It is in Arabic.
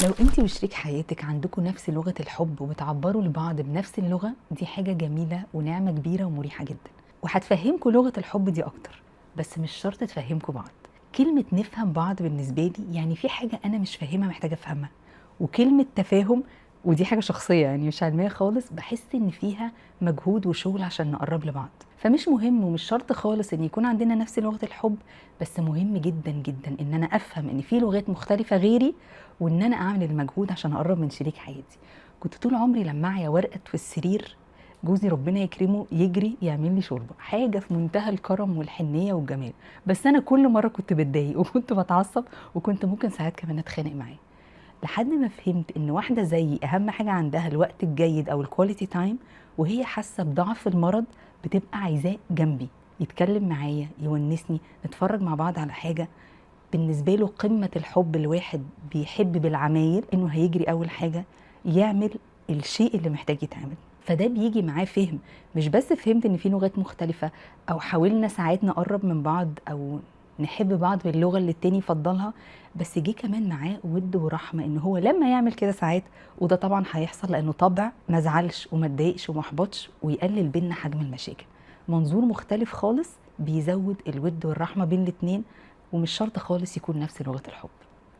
لو انت وشريك حياتك عندكم نفس لغة الحب وبتعبروا لبعض بنفس اللغة، دي حاجة جميلة ونعمة كبيرة ومريحة جدا، وهتفهمكم لغة الحب دي اكتر. بس مش شرط تفهمكم بعض. كلمة نفهم بعض بالنسبة لي يعني في حاجة انا مش فاهمها محتاجة افهمها، وكلمة تفاهم، ودي حاجة شخصية يعني مش علمية خالص، بحس ان فيها مجهود وشغل عشان نقرب لبعض. فمش مهم ومش شرط خالص ان يكون عندنا نفس لغة الحب، بس مهم جدا جدا ان انا افهم ان في لغات مختلفة غيري، وان انا اعمل المجهود عشان اقرب من شريك حياتي. كنت طول عمري لما معايا ورقه في السرير، جوزي ربنا يكرمه يجري يعمل لي شوربه، حاجه في منتهى الكرم والحنيه والجمال. بس انا كل مره كنت بتضايق وكنت بتعصب، وكنت ممكن ساعات كمان اتخانق معاه. لحد ما فهمت ان واحده زيي اهم حاجه عندها الوقت الجيد او الكواليتي تايم، وهي حاسه بضعف المرض بتبقى عايزاه جنبي، يتكلم معايا، يونسني، نتفرج مع بعض على حاجه. بالنسبة له قمة الحب، الواحد بيحب بالعمايل انه هيجري اول حاجة يعمل الشيء اللي محتاج يتعمل. فده بيجي معاه فهم، مش بس فهمت ان في لغات مختلفة، او حاولنا ساعات نقرب من بعض او نحب بعض باللغة اللي التاني يفضلها، بس جه كمان معاه ود ورحمة ان هو لما يعمل كده ساعات، وده طبعا هيحصل لانه طبع، ما زعلش وما اتضايقش وما احبطش، ويقلل بينا حجم المشاكل. منظور مختلف خالص بيزود الود والرحمة بين الاتنين، ومش شرط خالص يكون نفس لغة الحب.